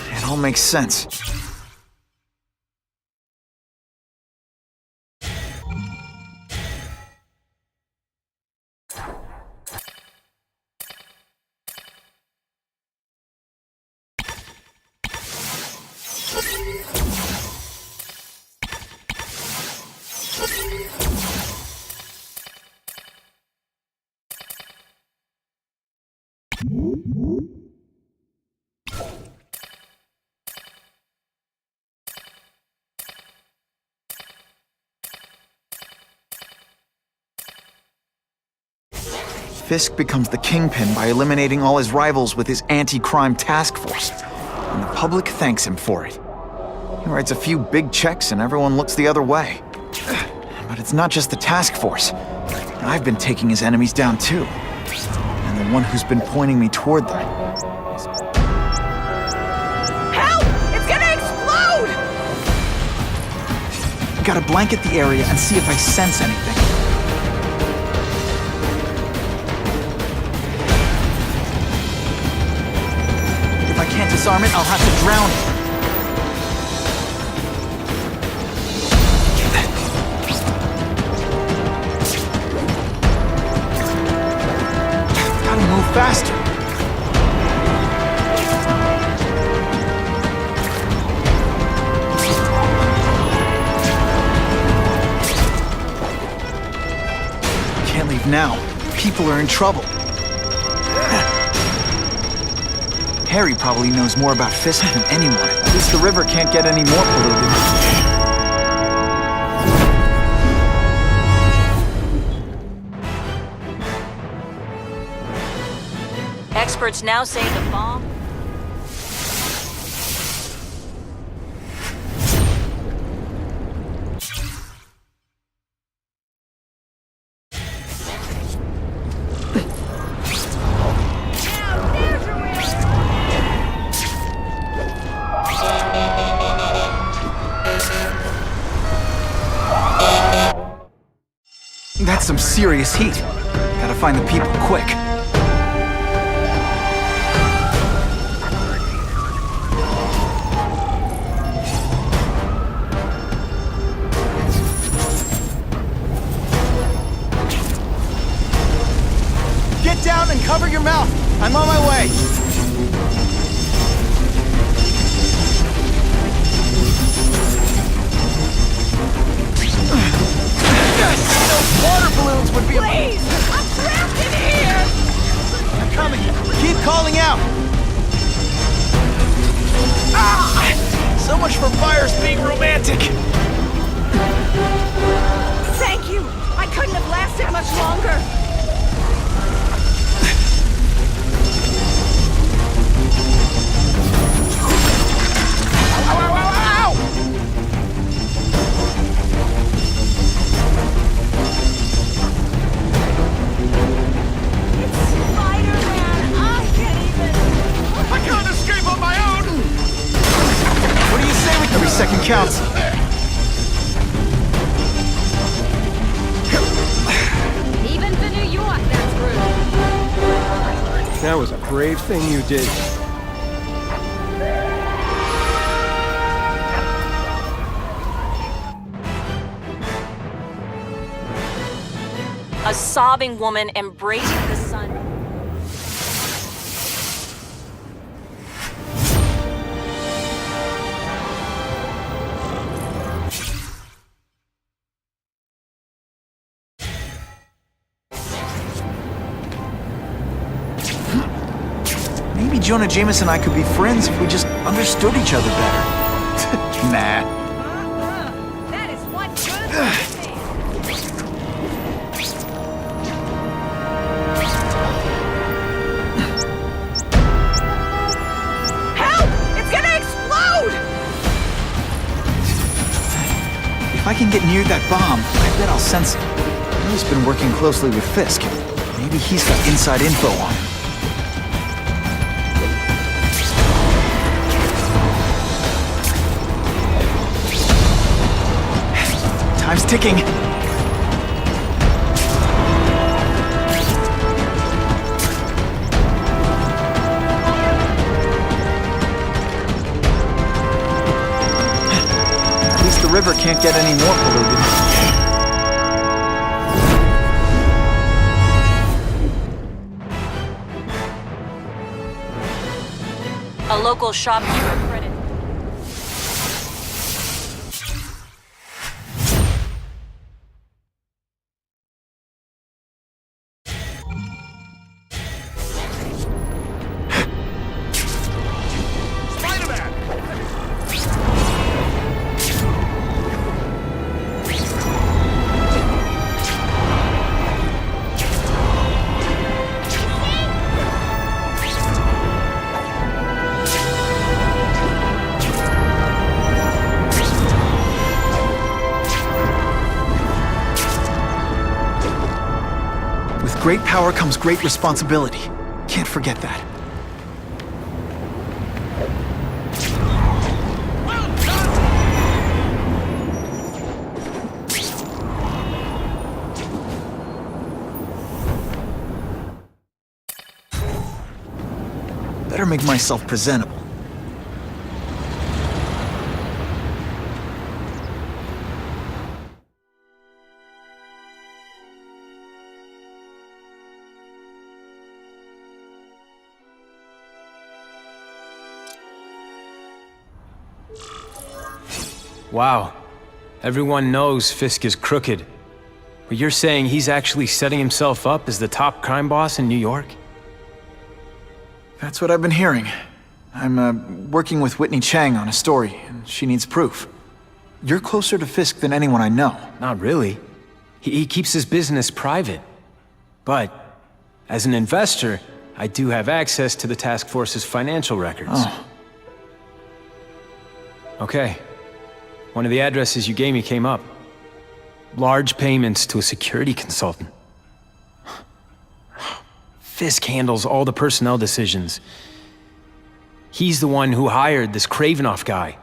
It all makes sense. Fisk becomes the Kingpin by eliminating all his rivals with his anti-crime task force, and the public thanks him for it. He writes a few big checks and everyone looks the other way. But it's not just the task force. I've been taking his enemies down too. And the one who's been pointing me toward them. Help! It's gonna explode! Gotta blanket the area and see if I sense anything. If I can't disarm it, I'll have to drown it. Gotta move faster. Can't leave now. People are in trouble. Harry probably knows more about Fisk than anyone. At least the river can't get any more polluted. Experts now say the bomb... That's some serious heat. Gotta find the people quick. Get down and cover your mouth. I'm on my way. Those water balloons would be... Please! I'm trapped in here! I'm coming. Keep calling out. Ah! So much for fires being romantic. Thank you! I couldn't have lasted much longer! Ow, ow, ow, ow! It's Spider-Man! I can't even... I can't escape on my own! What do you say with 3-second counts? Even for New York, that's rude. That was a brave thing you did. A sobbing woman embracing the sun. Maybe Jonah Jameson and I could be friends if we just understood each other better. Nah. That is one good thing. Help! It's gonna explode! If I can get near that bomb, I bet I'll sense it. He's been working closely with Fisk. Maybe he's got inside info on him. Time's ticking. can't get any more polluted. A local shopkeeper credit. With great power comes great responsibility. Can't forget that. Better make myself presentable. Wow. Everyone knows Fisk is crooked. But you're saying he's actually setting himself up as the top crime boss in New York? That's what I've been hearing. I'm working with Whitney Chang on a story, and she needs proof. You're closer to Fisk than anyone I know. Not really. He keeps his business private. But, as an investor, I do have access to the task force's financial records. Oh. Okay. One of the addresses you gave me came up. Large payments to a security consultant. Fisk handles all the personnel decisions. He's the one who hired this Kraven guy.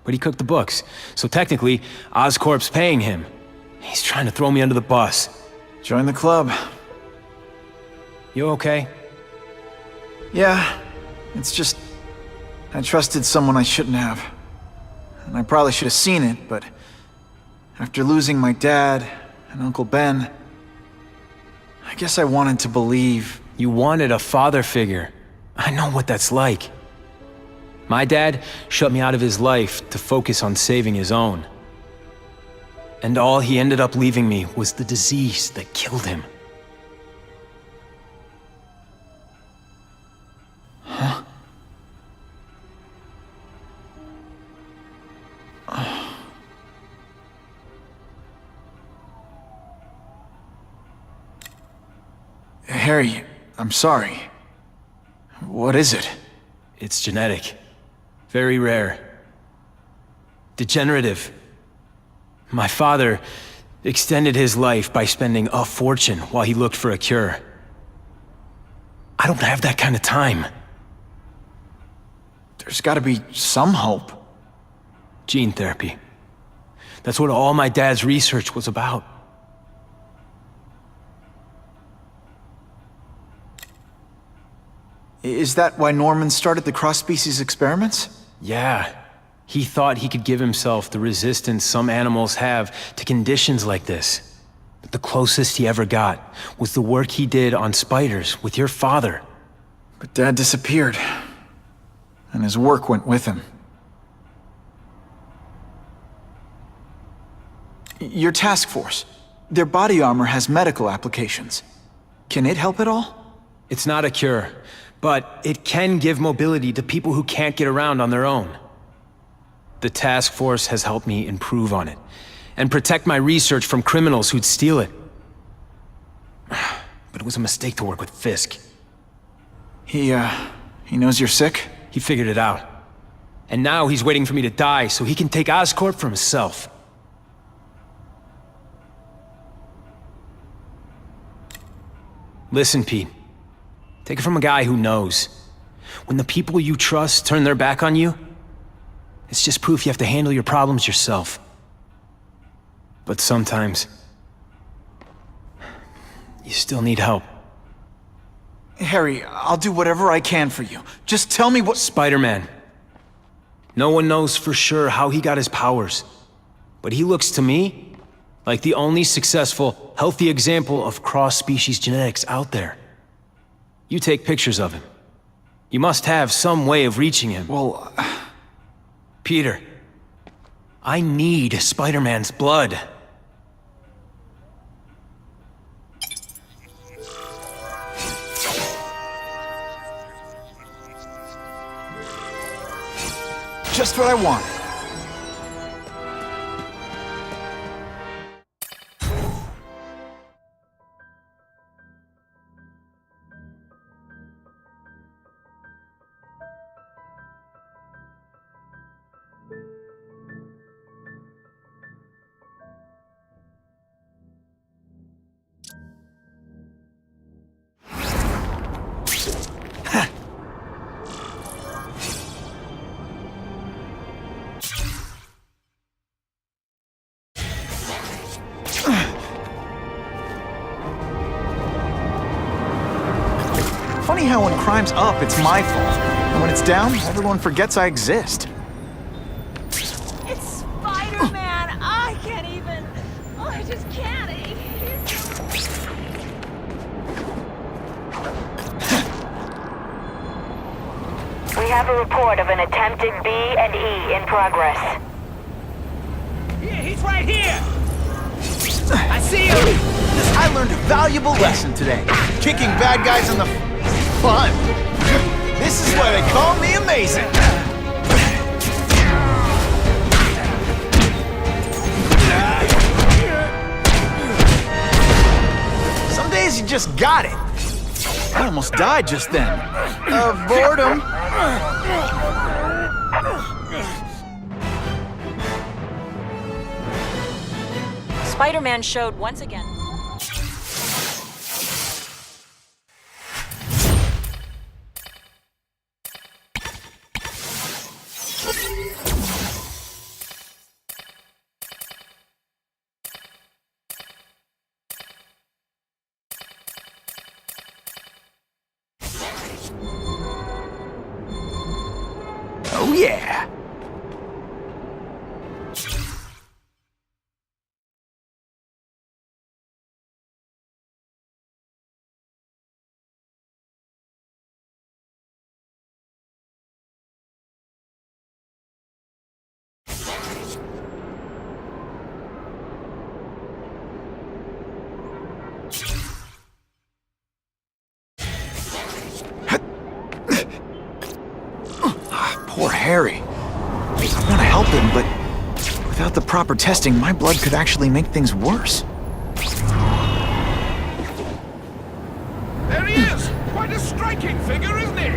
But he cooked the books, so technically, Oscorp's paying him. He's trying to throw me under the bus. Join the club. You okay? Yeah, it's just... I trusted someone I shouldn't have. And I probably should have seen it, but... after losing my dad and Uncle Ben... I guess I wanted to believe... You wanted a father figure. I know what that's like. My dad shut me out of his life to focus on saving his own. And all he ended up leaving me was the disease that killed him. Huh? Harry, I'm sorry. What is it? It's genetic. Very rare. Degenerative. My father extended his life by spending a fortune while he looked for a cure. I don't have that kind of time. There's gotta be some hope. Gene therapy. That's what all my dad's research was about. Is that why Norman started the cross-species experiments? Yeah. He thought he could give himself the resistance some animals have to conditions like this. But the closest he ever got was the work he did on spiders with your father. But Dad disappeared. And his work went with him. Your task force. Their body armor has medical applications. Can it help at all? It's not a cure, but it can give mobility to people who can't get around on their own. The task force has helped me improve on it, and protect my research from criminals who'd steal it. But it was a mistake to work with Fisk. He knows you're sick? He figured it out. And now he's waiting for me to die so he can take Oscorp for himself. Listen, Pete. Take it from a guy who knows. When the people you trust turn their back on you, it's just proof you have to handle your problems yourself. But sometimes, you still need help. Harry, I'll do whatever I can for you. Just tell me what— Spider-Man. No one knows for sure how he got his powers. But he looks to me like the only successful, healthy example of cross-species genetics out there. You take pictures of him. You must have some way of reaching him. Well, Peter, I need Spider-Man's blood. just what I wanted. Funny how when crime's up, it's my fault. And when it's down, everyone forgets I exist. It's Spider-Man! I can't even... Oh, I just can't. We have a report of an attempted B&E in progress. Yeah, he's right here! I see him! I learned a valuable lesson today. Kicking bad guys in the fun. This is why they call me amazing. Some days you just got it. I almost died just then. Of boredom. Spider-Man showed once again. Oh yeah. Poor Harry. I want to help him, but without the proper testing, my blood could actually make things worse. There he is! Quite a striking figure, isn't he?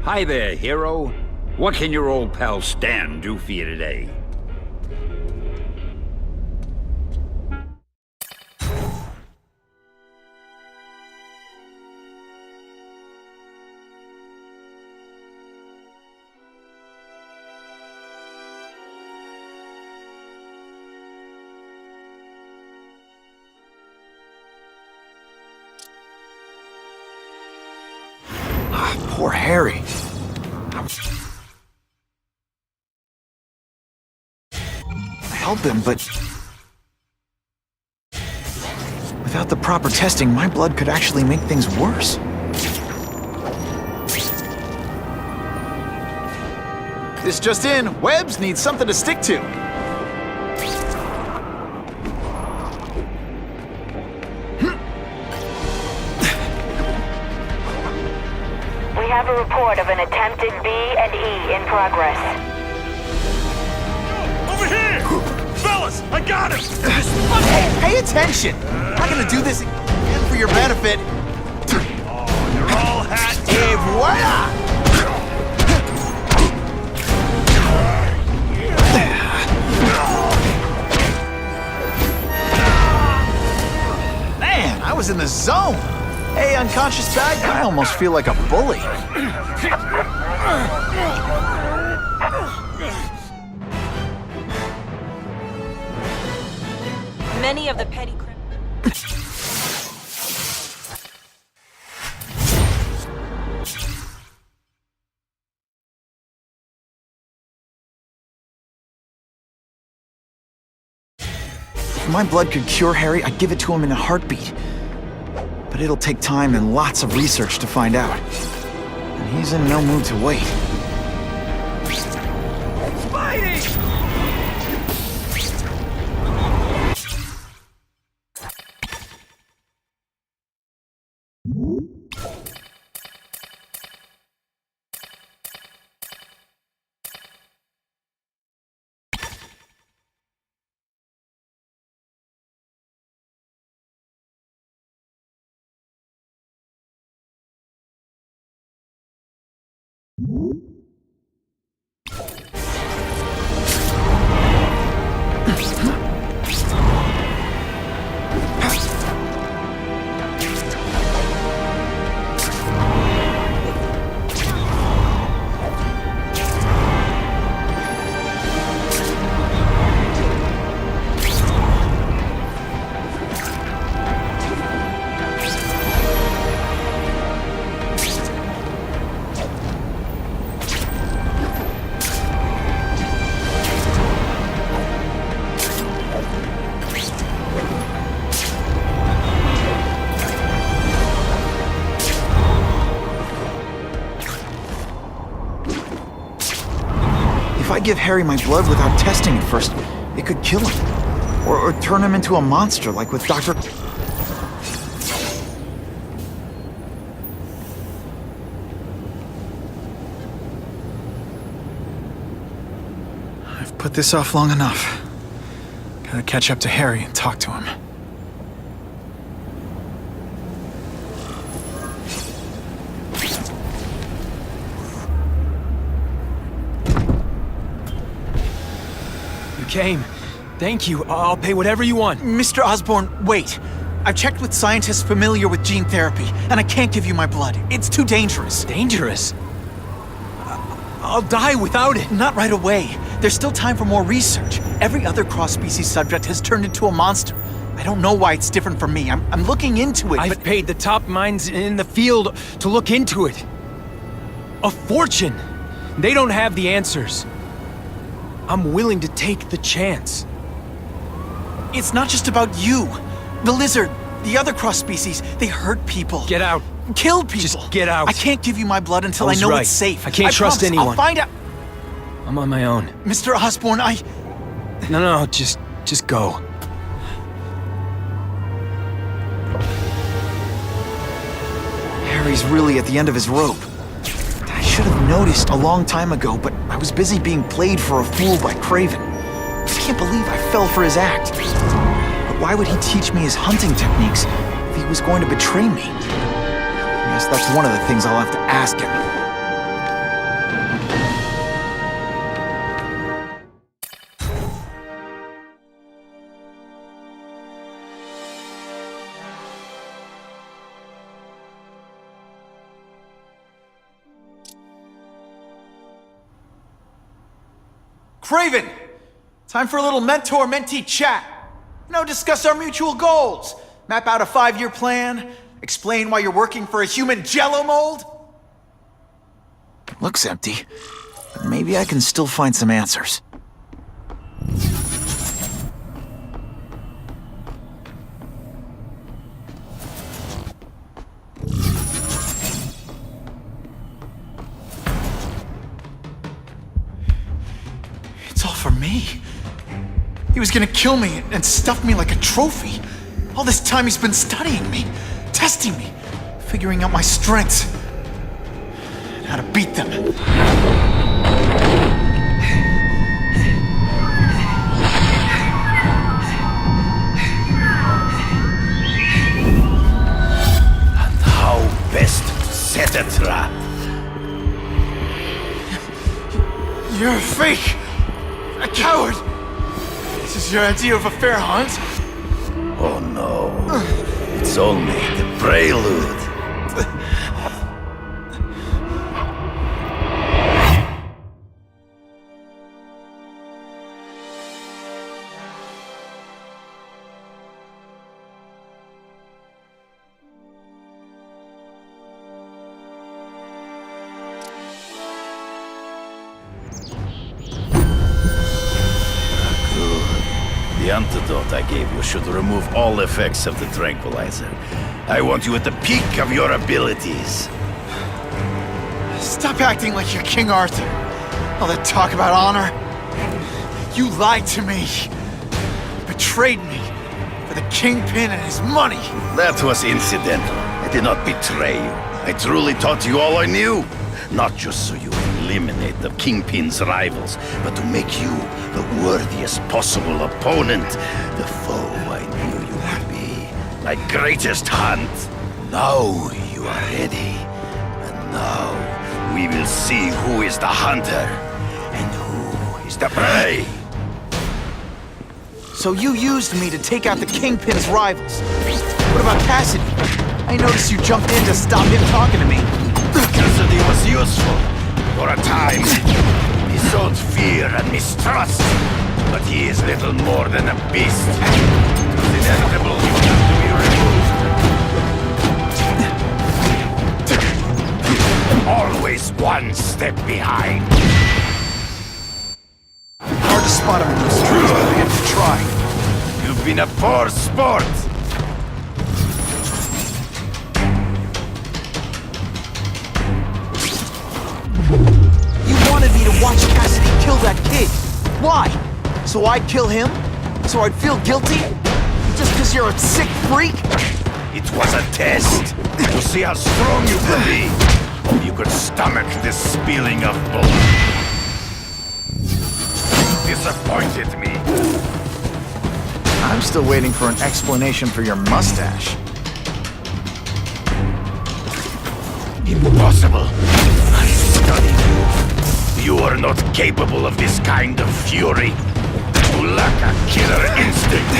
Hi there, hero. What can your old pal Stan do for you today? Poor Harry. I help him, but without the proper testing, my blood could actually make things worse. This just in, Webbs needs something to stick to. We have a report of an attempted B&E in progress. Over here! Fellas, I got him! Hey, pay attention! I'm not gonna do this again for your benefit. Oh, you're all hat. Et voila! Man, I was in the the zone. Hey, unconscious bad guy, I almost feel like a bully. Many of the petty criminals. If my blood could cure Harry, I'd give it to him in a heartbeat. But it'll take time and lots of research to find out. And he's in no mood to wait. If I give Harry my blood without testing it first, it could kill him. Or turn him into a monster like with Dr. I've put this off long enough. Gotta catch up to Harry and talk to him. Came. Thank you. I'll pay whatever you want. Mr. Osborn, wait. I've checked with scientists familiar with gene therapy, and I can't give you my blood. It's too dangerous. Dangerous? I'll die without it. Not right away. There's still time for more research. Every other cross-species subject has turned into a monster. I don't know why it's different from me. I'm looking into it, I've paid the top minds in the field to look into it. A fortune. They don't have the answers. I'm willing to take the chance. It's not just about you. The lizard, the other cross-species, they hurt people. Get out. Kill people. Just get out. I can't give you my blood until I know right. it's safe. I can't trust promise. anyone. I'll find out. I'm on my own. Mr. Osborn, No, just go. Harry's really at the end of his rope. I should have noticed a long time ago, but I was busy being played for a fool by Kraven. I can't believe I fell for his act. But why would he teach me his hunting techniques if he was going to betray me? I guess that's one of the things I'll have to ask him. Kraven! Time for a little mentor-mentee chat. Discuss our mutual goals. Map out a 5-year plan. Explain why you're working for a human jello mold. Looks empty, but maybe I can still find some answers. It's all for me. He was gonna kill me and stuff me like a trophy. All this time he's been studying me, testing me, figuring out my strengths, and how to beat them. And how best to set a trap. You're a fake! A coward! This is your idea of a fair hunt? Oh no. It's was only the prelude. The antidote I gave you should remove all effects of the tranquilizer. I want you at the peak of your abilities. Stop acting like you're King Arthur. All that talk about honor. You lied to me. Betrayed me. For the Kingpin and his money. That was incidental. I did not betray you. I truly taught you all I knew. Not just so you eliminate the Kingpin's rivals, but to make you the worthiest possible opponent. The foe I knew you would be. My greatest hunt. Now you are ready. And now we will see who is the hunter and who is the prey. So you used me to take out the Kingpin's rivals. What about Cassidy? I noticed you jumped in to stop him talking to me. Cassidy was useful. For a time, he sowed fear and mistrust. But he is little more than a beast. It was inevitable you have to be removed. Always one step behind. Hard to spot him in those trees, but I have to try. You've been a poor sport. You wanted me to watch Cassidy kill that kid. Why? So I'd kill him? So I'd feel guilty? Just because you're a sick freak? It was a test to see how strong you could be. If you could stomach this spilling of blood. Disappointed me. I'm still waiting for an explanation for your mustache. Impossible. I studied you. You are not capable of this kind of fury. You lack a killer instinct.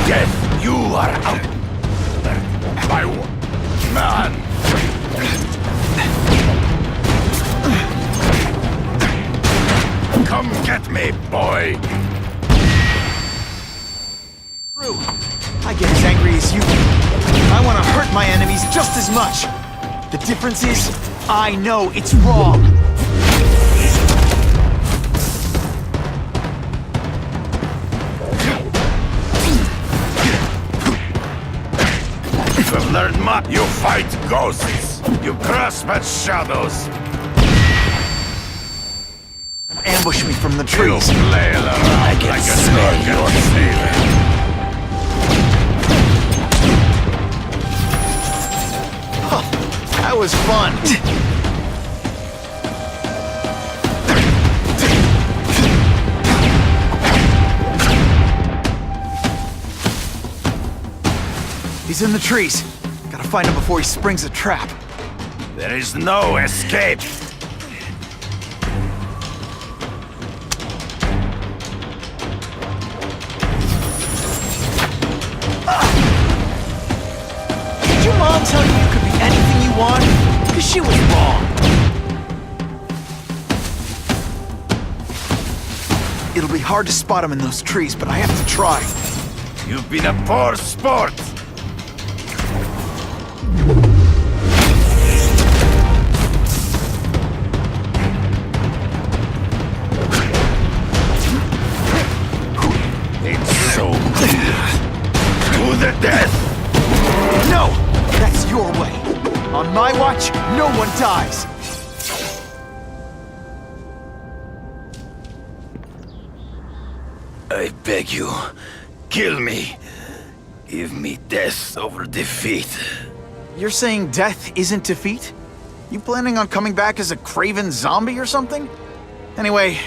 Death, you are out. My man. Come get me, boy. True. I get as angry as you. I want to hurt my enemies just as much. The difference is, I know it's wrong. You have learned much. You fight ghosts. You grasp at shadows. Ambush me from the trees. You flail around I can like a smell drunken your sailor. That was fun. He's in the trees. Gotta find him before he springs a trap. There is no escape. Did your mom tell you you could be anything you want? Because she was wrong. It'll be hard to spot him in those trees, but I have to try. You've been a poor sport. It's so clear. To the death. No! That's your way. On my watch, no one dies. I beg you, kill me. Give me death over defeat. You're saying death isn't defeat? You planning on coming back as a Kraven zombie or something? Anyway,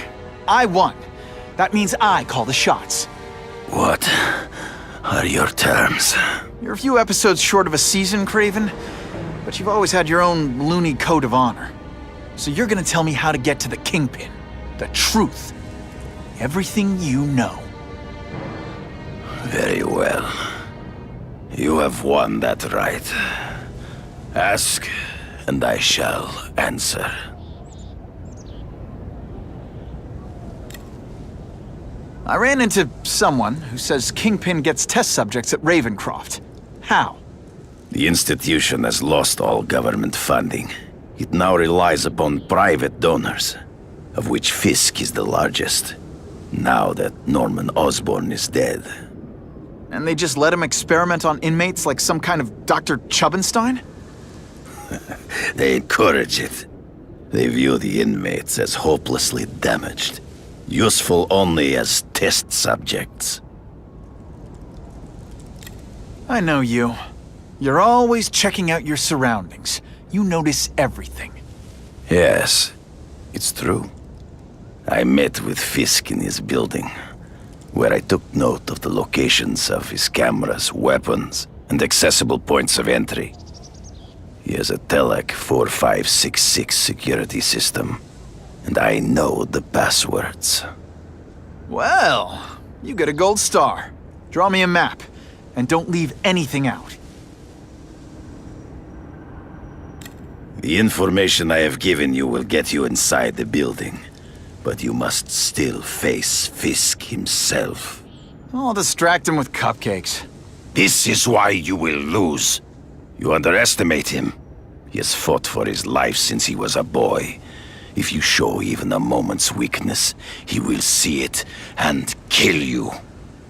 I won. That means I call the shots. What are your terms? You're a few episodes short of a season, Kraven, but you've always had your own loony code of honor. So you're gonna tell me how to get to the Kingpin. The truth. Everything you know. Very well. You have won that right. Ask, and I shall answer. I ran into someone who says Kingpin gets test subjects at Ravencroft. How? The institution has lost all government funding. It now relies upon private donors, of which Fisk is the largest, now that Norman Osborn is dead. And they just let him experiment on inmates like some kind of Dr. Chubbenstein? They encourage it. They view the inmates as hopelessly damaged, useful only as test subjects. I know you. You're always checking out your surroundings. You notice everything. Yes, it's true. I met with Fisk in his building, where I took note of the locations of his cameras, weapons, and accessible points of entry. He has a Telec 4566 security system, and I know the passwords. Well, you get a gold star. Draw me a map, and don't leave anything out. The information I have given you will get you inside the building, but you must still face Fisk himself. I'll distract him with cupcakes. This is why you will lose. You underestimate him. He has fought for his life since he was a boy. If you show even a moment's weakness, he will see it and kill you.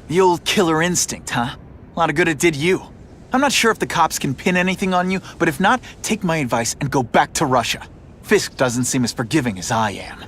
The old killer instinct, huh? A lot of good it did you. I'm not sure if the cops can pin anything on you, but if not, take my advice and go back to Russia. Fisk doesn't seem as forgiving as I am.